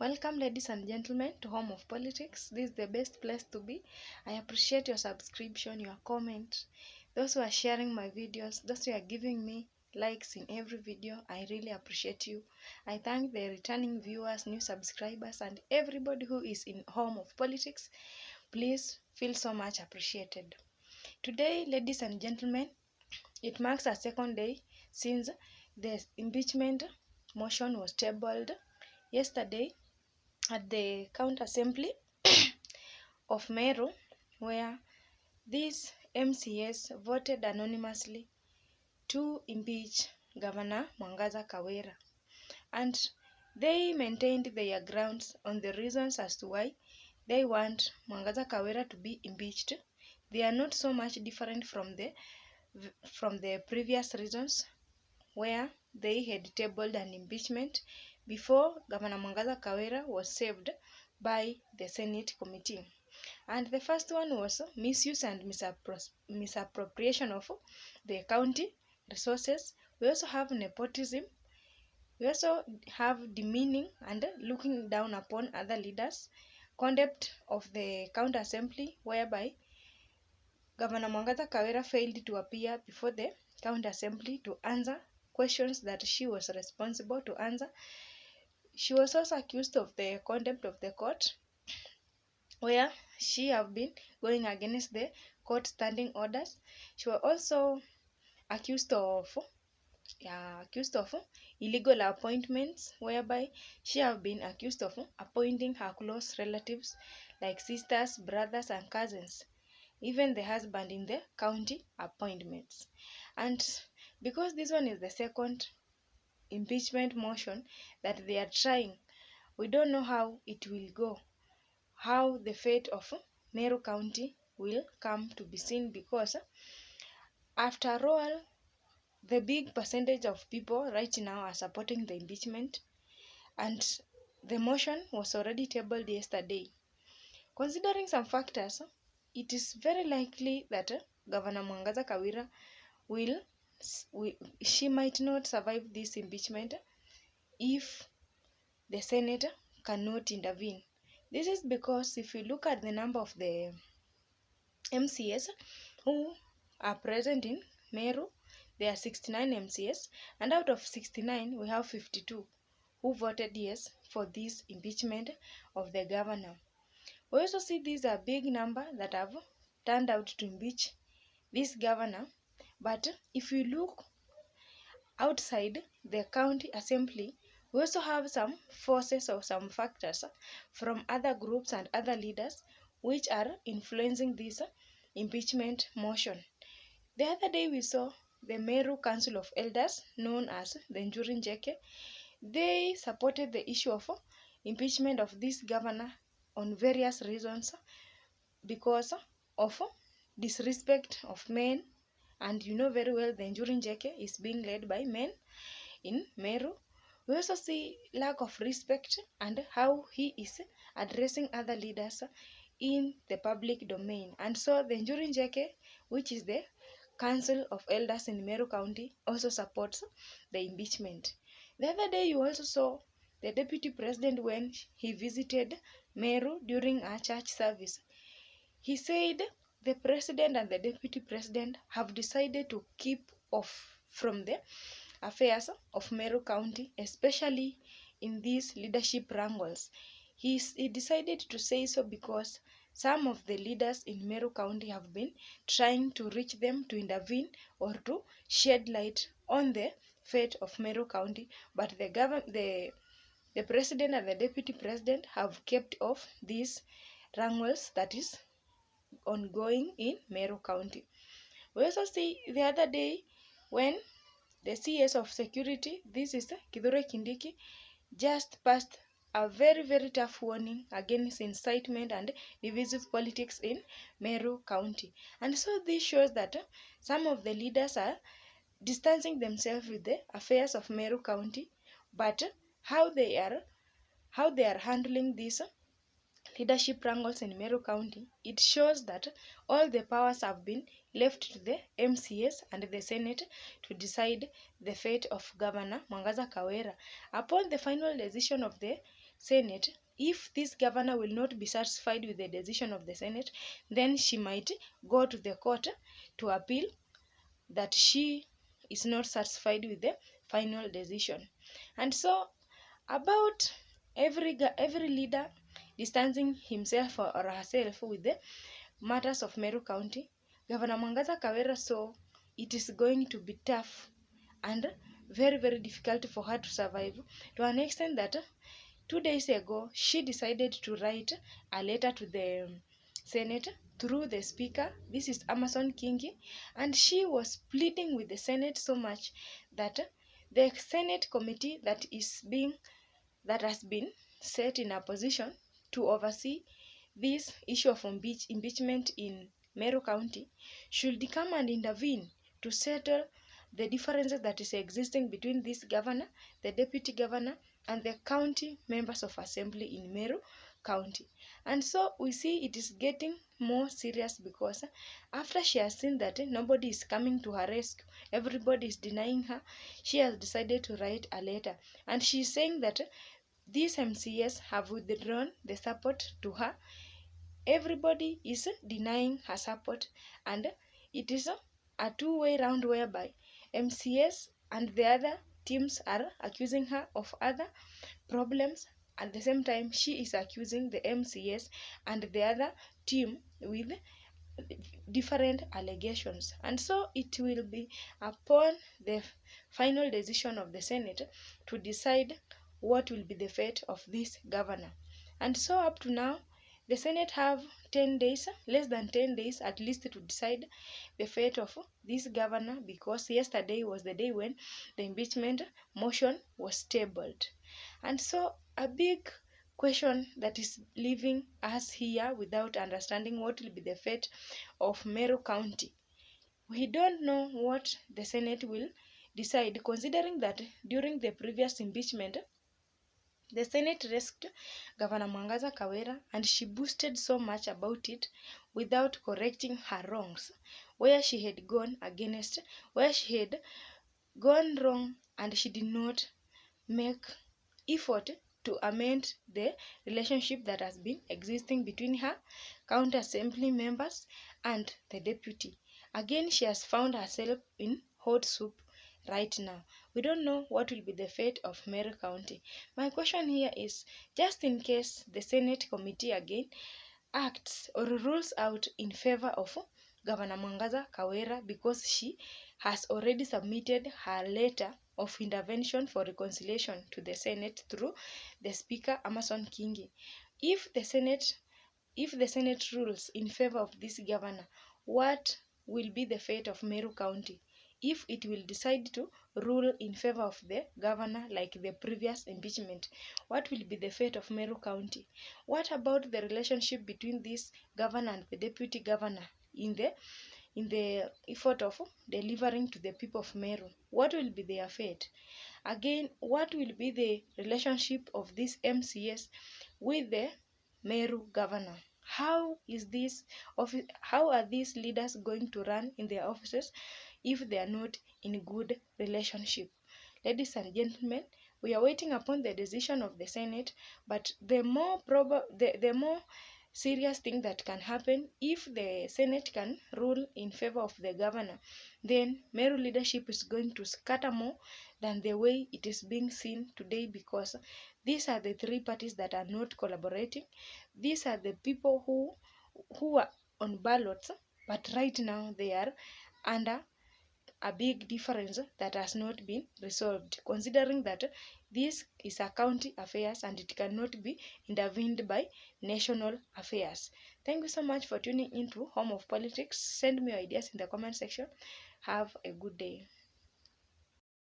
Welcome, ladies and gentlemen, to Home of Politics. This is the best place to be. I appreciate your subscription, your comment, those who are sharing my videos, those who are giving me likes in every video. I really appreciate you. I thank the returning viewers, new subscribers, and everybody who is in Home of Politics. Please feel so much appreciated. Today, ladies and gentlemen, it marks a second day since the impeachment motion was tabled yesterday at the County Assembly of Meru, where these MCAs voted anonymously to impeach Governor MWANGAZA KAWIRA, and they maintained their grounds on the reasons as to why they want MWANGAZA KAWIRA to be impeached. They are not so much different from the previous reasons where they had tabled an impeachment before Governor MWANGAZA KAWIRA was saved by the Senate committee. And the first one was misuse and misappropriation of the county resources. We also have nepotism. We also have demeaning and looking down upon other leaders. Conduct of the county assembly, whereby Governor MWANGAZA KAWIRA failed to appear before the county assembly to answer questions that she was responsible to answer. She was also accused of the contempt of the court, where she have been going against the court standing orders. She was also accused of illegal appointments, whereby she have been accused of appointing her close relatives like sisters, brothers, and cousins, even the husband in the county appointments. And because this one is the second impeachment motion that they are trying, we don't know how it will go, how the fate of Meru County will come to be seen, because after all, the big percentage of people right now are supporting the impeachment, and the motion was already tabled yesterday. Considering some factors, it is very likely that Governor MWANGAZA KAWIRA she might not survive this impeachment if the Senate cannot intervene. This is because if you look at the number of the MCAs who are present in Meru, there are 69 MCAs, and out of 69, we have 52 who voted yes for this impeachment of the governor. We also see these are a big number that have turned out to impeach this governor, but if you look outside the county assembly, we also have some forces or some factors from other groups and other leaders which are influencing this impeachment motion. The other day we saw the Meru Council of Elders, known as the MWANGAZA. They supported the issue of impeachment of this governor on various reasons, because of disrespect of men, and you know very well the MWANGAZA is being led by men in Meru. We also see lack of respect and how he is addressing other leaders in the public domain. And so the MWANGAZA, which is the Council of Elders in Meru County, also supports the impeachment. The other day you also saw the Deputy President when he visited Meru during a church service. He said the President and the Deputy President have decided to keep off from the affairs of Meru County, especially in these leadership wrangles. He decided to say so because some of the leaders in Meru County have been trying to reach them to intervene or to shed light on the fate of Meru County, but the President and the Deputy President have kept off these wrangles that is ongoing in Meru County. We also see the other day when the CS of security, this is Kithure Kindiki, just passed a very, very tough warning against incitement and divisive politics in Meru County. And so this shows that some of the leaders are distancing themselves with the affairs of Meru County, but how they are handling these leadership wrangles in Meru County, it shows that all the powers have been left to the MCAs and the Senate to decide the fate of Governor MWANGAZA KAWIRA. Upon the final decision of the Senate. If this governor will not be satisfied with the decision of the Senate, then she might go to the court to appeal that she is not satisfied with the final decision. And so, about every leader distancing himself or herself with the matters of Meru County, Governor MWANGAZA KAWIRA saw it is going to be tough and very difficult for her to survive, to an extent that 2 days ago she decided to write a letter to the Senate through the speaker. This is Amason Kingi, and she was pleading with the Senate so much that the Senate committee that has been set in a position to oversee this issue of impeachment in Meru County should come and intervene to settle the differences that is existing between this governor, the deputy governor, and the county members of assembly in Meru County. And so we see it is getting more serious because after she has seen that nobody is coming to her rescue, everybody is denying her, she has decided to write a letter. And she is saying that these MCAs have withdrawn the support to her. Everybody is denying her support, and it is a two-way round whereby MCAs and the other teams are accusing her of other problems. At the same time, she is accusing the MCAs and the other team with different allegations. And so it will be upon the final decision of the Senate to decide what will be the fate of this governor. And so up to now, the Senate have 10 days, less than 10 days at least, to decide the fate of this governor, because yesterday was the day when the impeachment motion was tabled. And so a big question that is leaving us here without understanding what will be the fate of Meru County. We don't know what the Senate will decide, considering that during the previous impeachment, the Senate rescued Governor MWANGAZA KAWIRA, and she boasted so much about it without correcting her wrongs, where she had gone wrong, and she did not make effort to amend the relationship that has been existing between her county assembly members and the deputy. Again, she has found herself in hot soup right now. We don't know what will be the fate of Meru County. My question here is, just in case the Senate committee again acts or rules out in favor of Governor MWANGAZA KAWIRA, because she has already submitted her letter of intervention for reconciliation to the Senate through the Speaker Amason Kingi. If the Senate rules in favor of this governor, what will be the fate of Meru County? If it will decide to rule in favor of the governor like the previous impeachment, what will be the fate of Meru County? What about the relationship between this governor and the deputy governor in the effort of delivering to the people of Meru? What will be their fate? Again, what will be the relationship of these MCAs with the Meru governor? How are these leaders going to run in their offices if they are not in good relationship? Ladies and gentlemen, we are waiting upon the decision of the Senate, but the more serious thing that can happen, if the Senate can rule in favor of the governor, then Meru leadership is going to scatter more than the way it is being seen today, because these are the three parties that are not collaborating. These are the people who are on ballots, but right now they are under a big difference that has not been resolved, considering that this is a county affairs and it cannot be intervened by national affairs. Thank you so much for tuning into Home of Politics. Send me your ideas in the comment section. Have a good day.